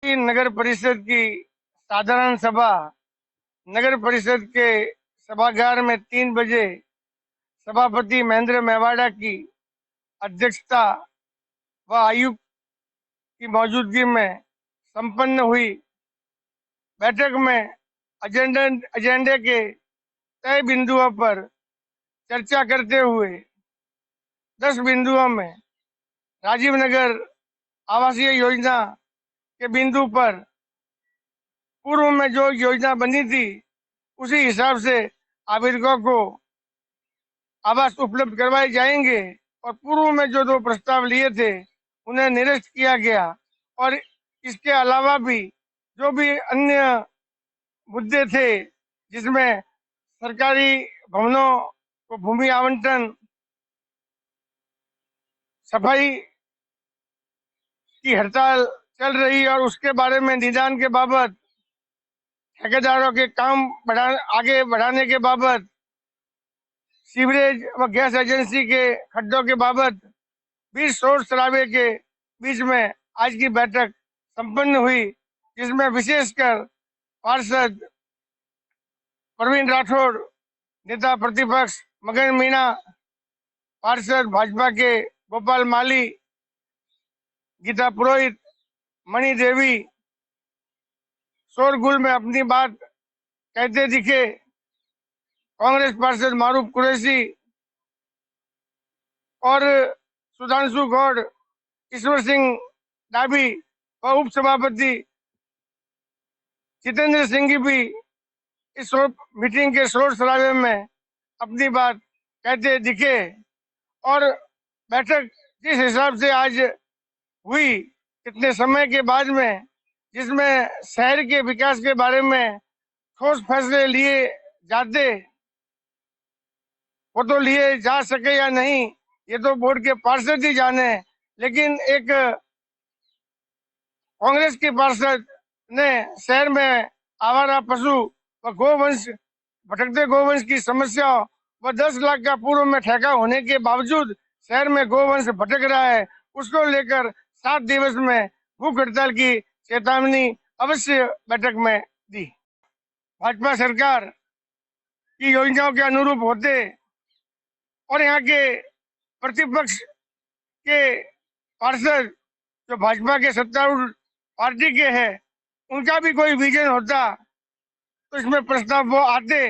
की नगर परिषद की साधारण सभा नगर परिषद के सभागार में 3 बजे सभापति महेंद्र मेवाड़ा की अध्यक्षता व आयुक्त की मौजूदगी में संपन्न हुई। बैठक में एजेंडे के तय बिंदुओं पर चर्चा करते हुए 10 बिंदुओं में राजीव नगर आवासीय योजना के बिंदु पर पूर्व में जो योजना बनी थी उसी हिसाब से आवेदकों को आवास उपलब्ध करवाए जाएंगे और पूर्व में जो 2 प्रस्ताव लिए थे उन्हें निरस्त किया गया। और इसके अलावा भी जो भी अन्य मुद्दे थे जिसमें सरकारी भवनों को भूमि आवंटन, सफाई की हड़ताल चल रही और उसके बारे में निदान के बाबत, ठेकेदारों के काम आगे बढ़ाने के बाबत, सीवरेज व गैस एजेंसी के खड्डों के बाबत भी शोर शराबे के बीच में आज की बैठक संपन्न हुई, जिसमें विशेषकर पार्षद प्रवीण राठौड़, नेता प्रतिपक्ष मगन मीणा, पार्षद भाजपा के गोपाल माली, गीता पुरोहित, मणि देवी शोरगुल में अपनी बात कहते दिखे। कांग्रेस पार्षद मारूफ कुरैशी और सुधांशु गौड़, ईश्वर सिंह डाबी व उप सभापति जितेंद्र सिंह भी इस मीटिंग के शोर शराबे में अपनी बात कहते दिखे। और बैठक जिस हिसाब से आज हुई, इतने समय के बाद में, जिसमें शहर के विकास के बारे में ठोस फैसले लिए जाते, वो तो लिए जा सके या नहीं ये तो बोर्ड के पार्षद ही जाने, लेकिन एक कांग्रेस के पार्षद ने शहर में आवारा पशु व गोवंश, भटकते गोवंश की समस्या व 10 लाख का पूर्व में ठेका होने के बावजूद शहर में गोवंश भटक रहा है, उसको लेकर 7 दिवस में भूख हड़ताल की चेतावनी अवश्य बैठक में दी। भाजपा सरकार की योजनाओं के अनुरूप होते और यहाँ के प्रतिपक्ष के पार्षद जो भाजपा के सत्तारूढ़ पार्टी के हैं, उनका भी कोई विजन होता तो इसमें प्रस्ताव वो आते।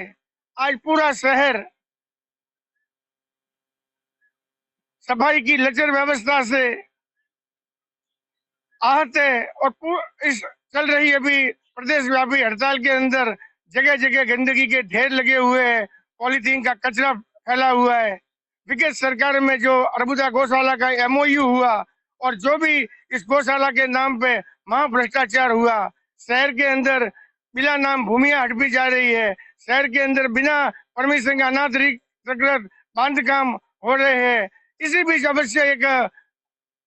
आज पूरा शहर सफाई की लचर व्यवस्था से आहत है और इस चल रही अभी प्रदेश व्यापी हड़ताल के अंदर जगह जगह गंदगी के ढेर लगे हुए हैं, पॉलीथीन का कचरा फैला हुआ है। विगत सरकार में जो अर्बुदा गौशाला का MOU हुआ और जो भी इस गौशाला के नाम पे महाभ्रष्टाचार हुआ, शहर के अंदर बिना नाम भूमियां हड़पी जा रही है, शहर के अंदर बिना परमिशन का अनाथ बांध काम हो रहे हैं। इसी बीच अवश्य एक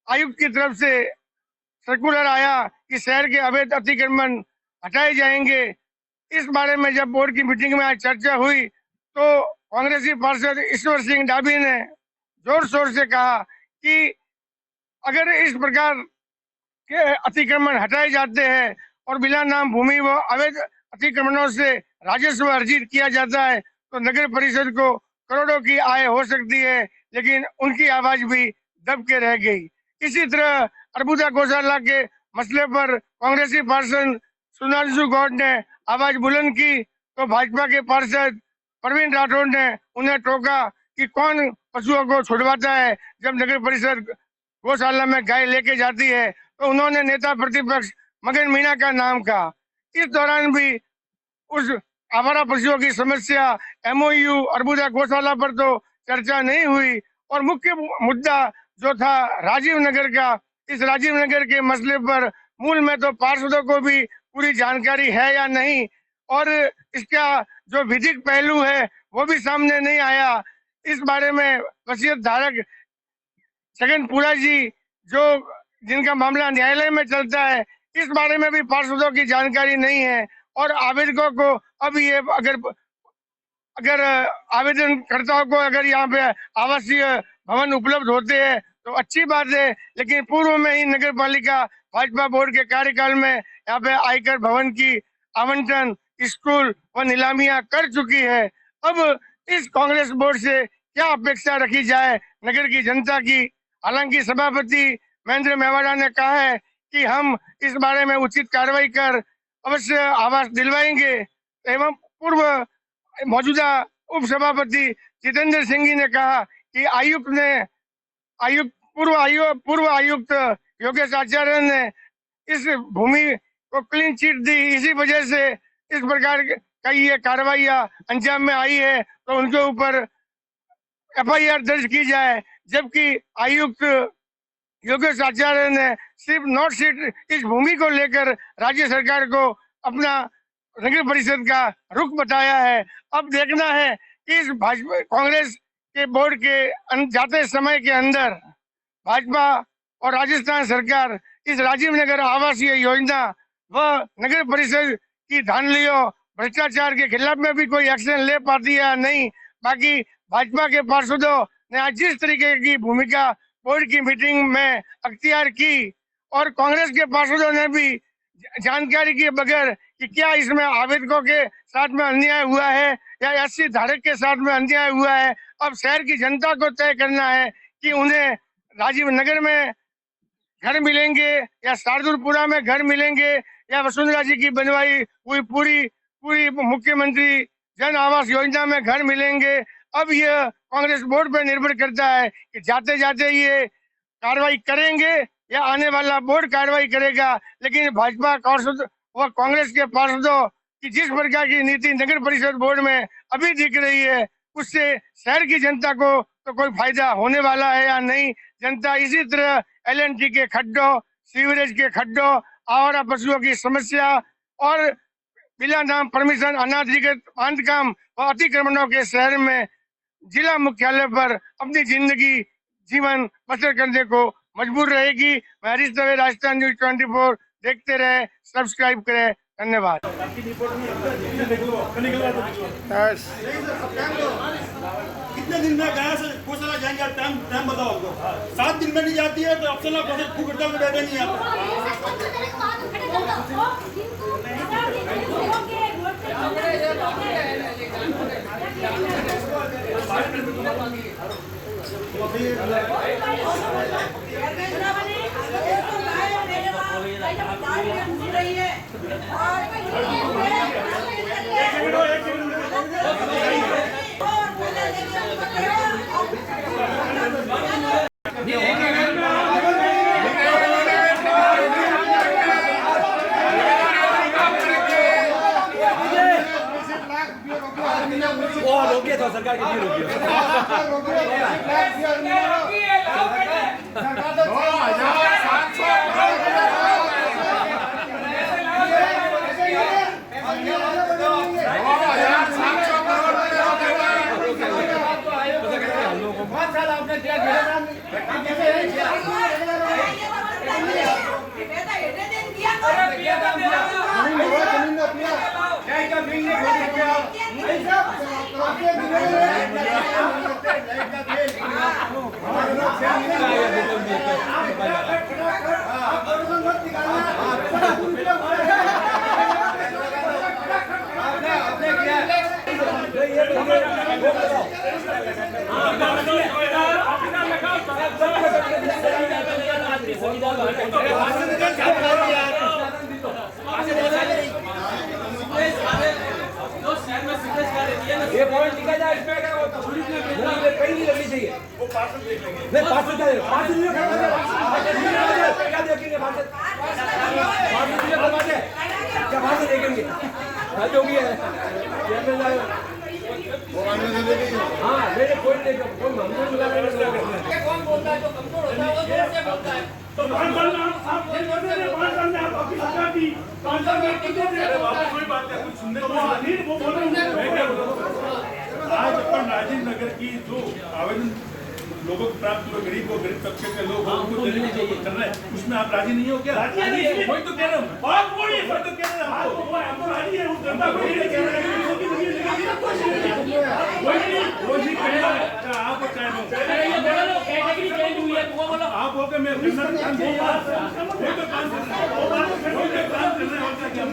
आयुक्त की तरफ से सर्कुलर आया कि शहर के अवैध अतिक्रमण हटाए जाएंगे। इस बारे में जब बोर्ड की मीटिंग में आज चर्चा हुई तो कांग्रेसी पार्षद ईश्वर सिंह डाबी ने जोर शोर से कहा कि अगर इस प्रकार के अतिक्रमण हटाए जाते हैं और बिना नाम भूमि व अवैध अतिक्रमणों से राजस्व अर्जित किया जाता है तो नगर परिषद को करोड़ों की आय हो सकती है, लेकिन उनकी आवाज भी दब के रह गई। इसी तरह अर्बुदा गौशाला के मसले पर कांग्रेसी पार्षद सुधांशु गौड़ ने आवाज बुलंद की तो भाजपा के पार्षद प्रवीण राठौड़ ने उन्हें टोका कि कौन पशुओं को छुड़वाता है जब नगर परिषद गौशाला में गाय लेके जाती है। तो उन्होंने नेता प्रतिपक्ष मगन मीणा का नाम कहा। इस दौरान भी उस आवारा पशुओं की समस्या MOU अर्बुदा गौशाला पर तो चर्चा नहीं हुई और मुख्य मुद्दा जो था राजीव नगर का, इस राजीव नगर के मसले पर मूल में तो पार्षदों को भी पूरी जानकारी है या नहीं और इसका जो विधिक पहलू है वो भी सामने नहीं आया। इस बारे में वसीयत धारक छगनपुरा जी जो जिनका मामला न्यायालय में चलता है, इस बारे में भी पार्षदों की जानकारी नहीं है और आवेदकों को अब ये अगर आवेदनकर्ताओं को अगर यहाँ पे आवासीय भवन उपलब्ध होते हैं तो अच्छी बात है, लेकिन पूर्व में ही नगर पालिका भाजपा बोर्ड के कार्यकाल में यहाँ पे आयकर भवन की आवंटन, स्कूल व नीलामियां कर चुकी है। अब इस कांग्रेस बोर्ड से क्या अपेक्षा रखी जाए नगर की जनता की? हालांकि सभापति महेंद्र मेवाड़ा ने कहा है कि हम इस बारे में उचित कार्रवाई कर अवश्य आवास दिलवाएंगे। एवं पूर्व मौजूदा उप सभापति जितेंद्र सिंह ने कहा कि पूर्व आयुक्त योगेश आचार्य ने इस भूमि को क्लीन चिट दी, इसी वजह से इस प्रकार का ये कार्रवाइयां अंजाम में आई है, तो उनके ऊपर एफआईआर दर्ज की जाए। जबकि आयुक्त योगेश आचार्य ने सिर्फ नॉट सीट इस भूमि को लेकर राज्य सरकार को अपना नगर परिषद का रुख बताया है। अब देखना है कि इस भाजपा कांग्रेस के बोर्ड के जाते समय के अंदर भाजपा और राजस्थान सरकार इस राजीव नगर आवासीय योजना व नगर परिषद की धांधलियों भ्रष्टाचार के खिलाफ में भी कोई एक्शन ले पाती है या नहीं। बाकी भाजपा के पार्षदों ने आज जिस तरीके की भूमिका बोर्ड की मीटिंग में अख्तियार की और कांग्रेस के पार्षदों ने भी जानकारी के बगैर कि क्या इसमें आवेदकों के साथ में अन्याय हुआ है या एससी धारक के साथ में अन्याय हुआ है, अब शहर की जनता को तय करना है कि उन्हें राजीव नगर में घर मिलेंगे या शार्दुलपुरा में घर मिलेंगे या वसुंधरा जी की बनवाई हुई पूरी मुख्यमंत्री जन आवास योजना में घर मिलेंगे। अब यह कांग्रेस बोर्ड पर निर्भर करता है कि जाते जाते ये कार्रवाई करेंगे या आने वाला बोर्ड कार्रवाई करेगा। लेकिन भाजपा पार्षद व कांग्रेस के पार्षदों की जिस प्रकार की नीति नगर परिषद बोर्ड में अभी दिख रही है, उससे शहर की जनता को तो कोई फायदा होने वाला है या नहीं। जनता इसी तरह एलएनटी के खड्डों, सीवरेज के खड्डों, आवारा पशुओं की समस्या और बिना नाम परमिशन अनाधिकृत बांधकाम व अतिक्रमणों के शहर में जिला मुख्यालय पर अपनी जिंदगी जीवन बसर करने को मजबूर रहेगी। मैं हरीश दवे, राजस्थान न्यूज 24 देखते रहे, सब्सक्राइब करें। धन्यवाद। कितने दिन में गया से घोषणा जाएंगे? टाइम बताओ आपको। 7 दिन में नहीं जाती है तो अफसर हड़ताल में बैठे नहीं आप। रोकिए तो सरकार के रोकिए। ये पॉइंट लिखा जाए इसमें क्या होता है? कहीं नहीं लगनी चाहिए। वो पार्सल देख लेंगे। नहीं पार्सल क्या देखेंगे? पार्सल क्या देखेंगे? क्या पार्सल देखेंगे? जो भी है हाँ मेरे पॉइंट देखो कौन बोलता है जो कमजोर होता है वो जोर से बोलता है। तो कोई बात है कुछ सुनने आज अपन राजीव नगर की जो आवेदन लोगों को प्राप्त हुए, गरीब और गरीब तबके के लोग उनको देने की जो कर रहे हैं उसमें आप राजी नहीं हो क्या? वही तो कह रहा हूँ, बात वही तो कह रहे हैं आपको राजी है। आप होकर मैं काम कर रहा हूं।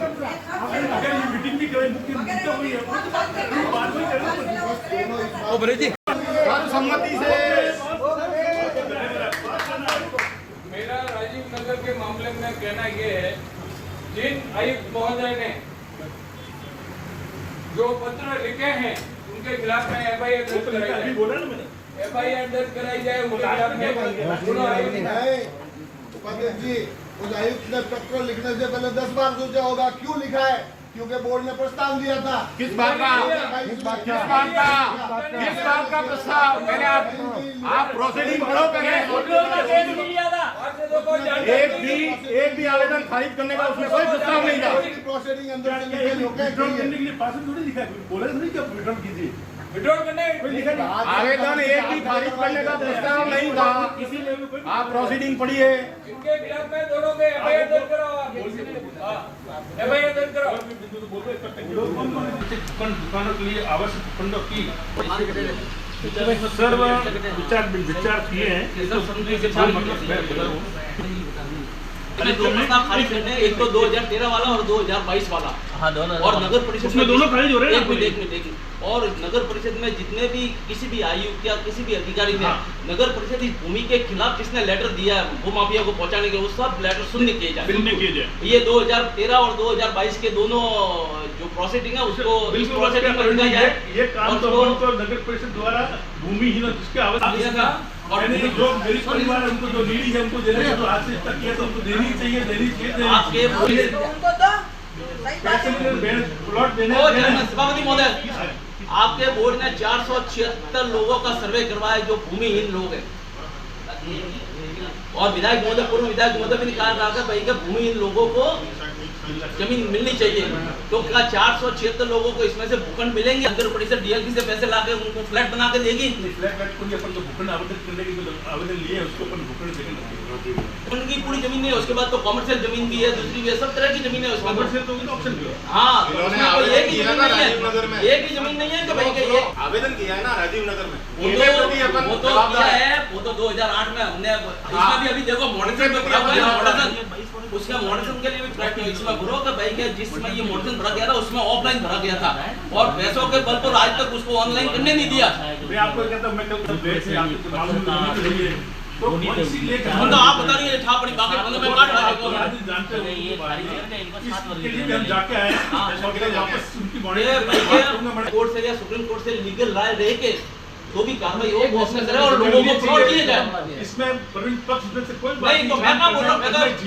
अगर ये मीटिंग भी करें मुख्य तो हुई है बात भी करें ओ बड़े जी सर्वसम्मति से मेरा राजीव नगर के मामले में कहना ये है, जिन आयुक्त महोदय ने जो पत्र लिखे हैं उनके खिलाफ में एफआईआर दर्ज कराई अभी जाए। बोला ना मैंने एफआईआर दर्ज कराई जाए उनके खिलाफ में। दोनों आयुक्त उपाध्यक्ष जी, उस आयुक्त ने पत्र लिखने से पहले 10 बार सोचा होगा। क्यों लिखा है? क्योंकि बोर्ड ने प्रस्ताव दिया था। किस बात का प्रस्ताव? पहले आप प्रोसीडिंग पढ़ो पहले। एक भी आवेदन खारिज करने का उसमें कोई प्रस्ताव नहीं था। प्रोसीडिंग अंदर से लिखे लोग हैं। विड्रॉल करने के लिए पास थोड़ी लिखा है, बोला नहीं कि विड्रॉल कीजिए। विड्रॉल करने लिखा नहीं। आवेदन एक भी खारिज करने का प्रस्ताव नहीं था। किसी ने भी कोई आप प्रोसीडिंग पढ़िए। इनके खिलाफ में दोनों के एफआईआर दर्ज कराओ। एफआईआर दर्ज कराओ। बिंदु तो बोलते हैं दुकानों के लिए आवश्यक उपकरणों की सर्व विचार किए हैं। दो प्रस्ताव खारिज करने हैं, एक तो 2013 वाला और 2022 वाला। हाँ दोनों। और नगर परिषद उसमें दोनों खारिज हो रहे हैं। एक मिनट और नगर परिषद में जितने भी किसी भी आयुक्त या किसी भी अधिकारी ने नगर परिषद इस भूमि के खिलाफ जिसने लेटर दिया है भूमाफिया को पहुंचाने के, वो सब लेटर शून्य किए जाए। ये 2013 और 2022 के दोनों जो प्रोसीडिंग है उसको इस प्रोसीडिंग में लिखा जाए। ये काम तो नगर परिषद द्वारा भूमिहीन जिसके आवश्यकता और जो गरीब परिवार है उनको जो नीडी है उनको देने तो आज से तक किया तो उनको देनी चाहिए। आपके प्लॉट देने सभापति महोदय, आपके बोर्ड ने 476 लोगों का सर्वे करवाया जो भूमिहीन लोग हैं। और विधायक महोदय, पूर्व विधायक महोदय भी निकाल रहा था भाई कि भूमिहीन लोगों को जमीन मिलनी चाहिए। तो क्या 476 लोगों को इसमें से भूखंड मिलेंगे? नगर परिषद डीएलपी से पैसे लाके उनको फ्लैट बना के देगी? अपन तो भूखंड आवेदन करने के लिए आवेदन लिए उसको अपन भूखंड देंगे। उनकी पूरी जमीन नहीं है, उसके बाद तो कमर्शियल जमीन भी है, दूसरी भी है, सब तरह की जमीन है उसमें। कमर्शियल तो होगी ऑप्शन भी है। हाँ, तो इन्होंने उसमें कोई एक ही आवेदन जमीन किया नहीं था राजीव नगर में। है, एक ही जमीन नहीं है कि भाई कि ये आवेदन किया है ना राजीव नगर में। वो उनके प्रति अपन तो किया जवाबदार है। है, वो तो 2008 में हमने इसमें भी अभी देखो मॉडरेशन में भरा हुआ है। मॉडरेशन उसका मॉडरेशन के लिए भी प्रैक्टिस इसमें भरो कि भाई कि जिसमें ये मॉडरेशन भरा गया था उसमें ऑफलाइन भरा गया था और पैसों के बल पर आज तक उसको ऑनलाइन करने नहीं दिया। मैं आपको कहता हूं मैं कल डेट से आपको मालूम नहीं है तो इसीलिए हम तो आप बता रही है छा पड़ी बाकी बंदे में काट रहा है। राजनीति जानते हो इसके लिए भी हम जाके आए हैं वापस उनकी बॉडी कोर्ट से या सुप्रीम कोर्ट से लीगल राय रह के तो भी कार्रवाई हो वो उसमें करे और लोगों को फ्रॉड किए जाए। इसमें प्रवीण पक्ष से कोई बात नहीं तो मैं क्या बोल रहा हूँ,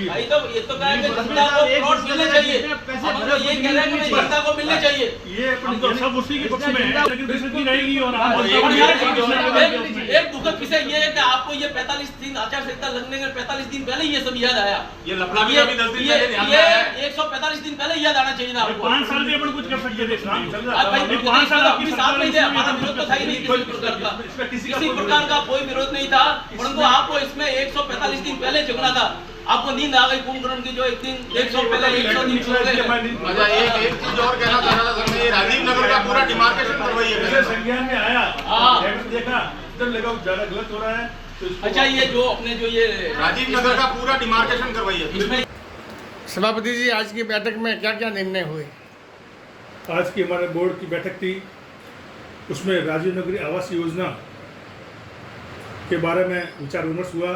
भाई तो ये तो कह रहे हैं कि जनता को फ्रॉड मिलने चाहिए। हम तो ये कह रहे हैं कि जनता को मिलने चाहिए। ये अपन तो सब उसी के पक्ष में है लेकिन दूसरी की रहेगी और एक दुखद विषय ये है कि आपको ये 45 दिन आचार संहिता लगने के 45 दिन पहले ये सब याद आया। ये लफड़ा भी अभी 10 दिन पहले ध्यान में ये आया है। 145 दिन पहले याद आना चाहिए था आपको। 5 साल में अपन कुछ कर सकते थे काम चल आज भाई रहा है 5 साल आपकी साथ नहीं थे, हमारा विरोध तो था ही नहीं किसी प्रकार का। इसमें किसी प्रकार का कोई विरोध नहीं था, परंतु आपको इसमें 145 दिन पहले झगड़ा था। आपको नींद आ गई कुंभकर्ण की जो एक दिन 100 पहले 100 दिन सो गए। अच्छा एक चीज और कहना चाह रहा था सर मैं, ये राजीव नगर का पूरा डिमार्केशन करवाइए मेरे संज्ञान में आया हाँ। देखा जब लगा ज्यादा गलत हो रहा है तो इसको अच्छा ये जो अपने जो ये राजीव नगर का पूरा डिमार्केशन करवाइए। इसमें सभापति जी, आज की बैठक में क्या क्या निर्णय हुए? आज की हमारे बोर्ड की बैठक थी, उसमें राजीव नगरी आवास योजना के बारे में विचार विमर्श हुआ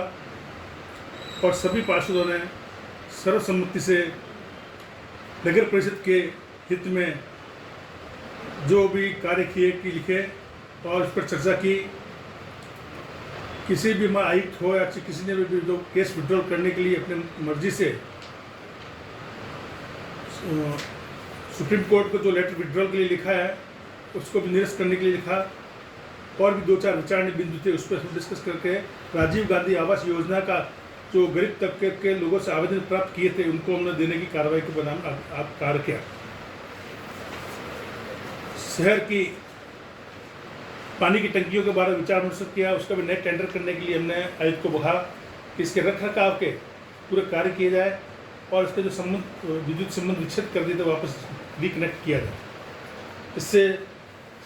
और सभी पार्षदों ने सर्वसम्मति से नगर परिषद के हित में जो भी कार्य किए कि लिखे और इस पर चर्चा की। किसी भी आयुक्त हो या किसी ने भी जो केस विड्रॉल करने के लिए अपनी मर्जी से सुप्रीम कोर्ट को जो लेटर विड्रॉल के लिए लिखा है उसको भी निरस्त करने के लिए लिखा और भी 2-4 विचारणीय बिंदु थे उस पर डिस्कस करके राजीव गांधी आवास योजना का जो गरीब तबके के लोगों से आवेदन प्राप्त किए थे उनको हमने देने की कार्रवाई के बनाम आप कार्य किया। शहर की पानी की टंकियों के बारे में विचार विमर्श किया, उसका भी नए टेंडर करने के लिए हमने आयुक्त को कहा कि इसके रख रखाव के पूरे कार्य किए जाए और इसके जो संबंध विद्युत संबंध विच्छेद कर दिए थे वापस रिकनेक्ट किया जाए, इससे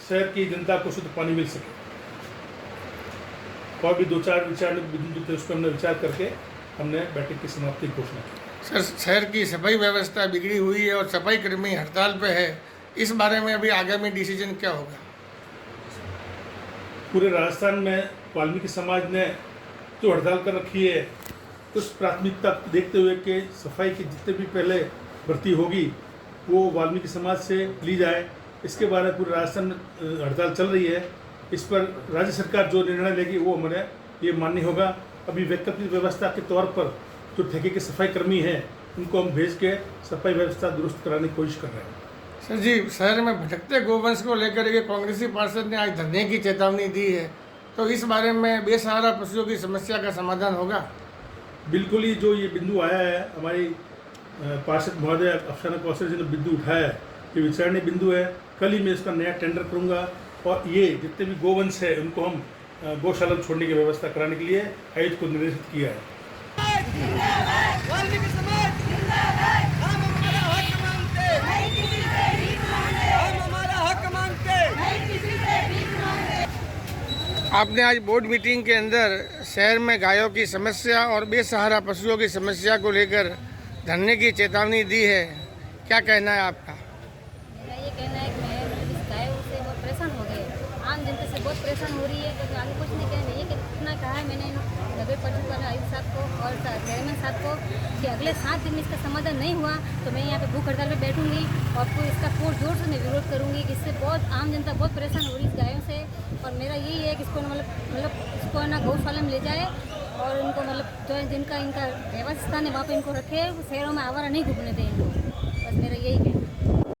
शहर की जनता को शुद्ध पानी मिल सके। और भी 2-4 विचार बिंदु थे, उस पर हमने विचार करके हमने बैठक की समाप्ति की घोषणा की। सर, शहर की सफाई व्यवस्था बिगड़ी हुई है और सफाई कर्मी हड़ताल पे है, इस बारे में अभी आगामी डिसीजन क्या होगा? पूरे राजस्थान में वाल्मीकि समाज ने जो हड़ताल कर रखी है, उस प्राथमिकता देखते हुए कि सफाई की जितने भी पहले भर्ती होगी वो वाल्मीकि समाज से ली जाए, इसके बारे में पूरे राजस्थान में हड़ताल चल रही है। इस पर राज्य सरकार जो निर्णय लेगी वो हमारे ये मान्य होगा। अभी वैकल्पिक व्यवस्था के तौर पर जो ठेके के सफाई कर्मी हैं उनको हम भेज के सफाई व्यवस्था दुरुस्त कराने की कोशिश कर रहे हैं। सर जी, शहर में भटकते गोवंश को लेकर के कांग्रेसी पार्षद ने आज धरने की चेतावनी दी है, तो इस बारे में बेसहारा पशुओं की समस्या का समाधान होगा? बिल्कुल ही जो ये बिंदु आया है, हमारी पार्षद महोदय अफसाना कौशल जी ने बिंदु उठाया है, ये विचारणीय बिंदु है। कल ही मैं इसका नया टेंडर करूंगा और ये जितने भी गोवंश है उनको हम गौशाला में छोड़ने की व्यवस्था कराने के लिए आयुक्त को निर्देशित किया है। आपने आज बोर्ड मीटिंग के अंदर शहर में गायों की समस्या और बेसहारा पशुओं की समस्या को लेकर धरने की चेतावनी दी है, क्या कहना है आपका? मेरा ये कहना है कि मैं इस गायों से बहुत परेशान हो गई, आम जनता से बहुत परेशान हो रही है, तो आगे कुछ नहीं कहना। ये कितना कहा है मैंने नगर परिषद वाले आयुक्त साहब को और चेयरमैन साहब को कि अगले 7 दिन में इसका समाधान नहीं हुआ तो मैं यहाँ पे भूख हड़ताल पे बैठूंगी और फिर इसका जोर से मैं विरोध करूंगी कि इससे बहुत आम जनता बहुत परेशान हो रही है इस गायों से। और मेरा यही है कि इसको मतलब इसको ना गौशाला में ले जाए और इनको मतलब जो जिनका इनका व्यवस्था है वहाँ पे इनको रखे, शहरों में आवारा नहीं घूमने दें इनको।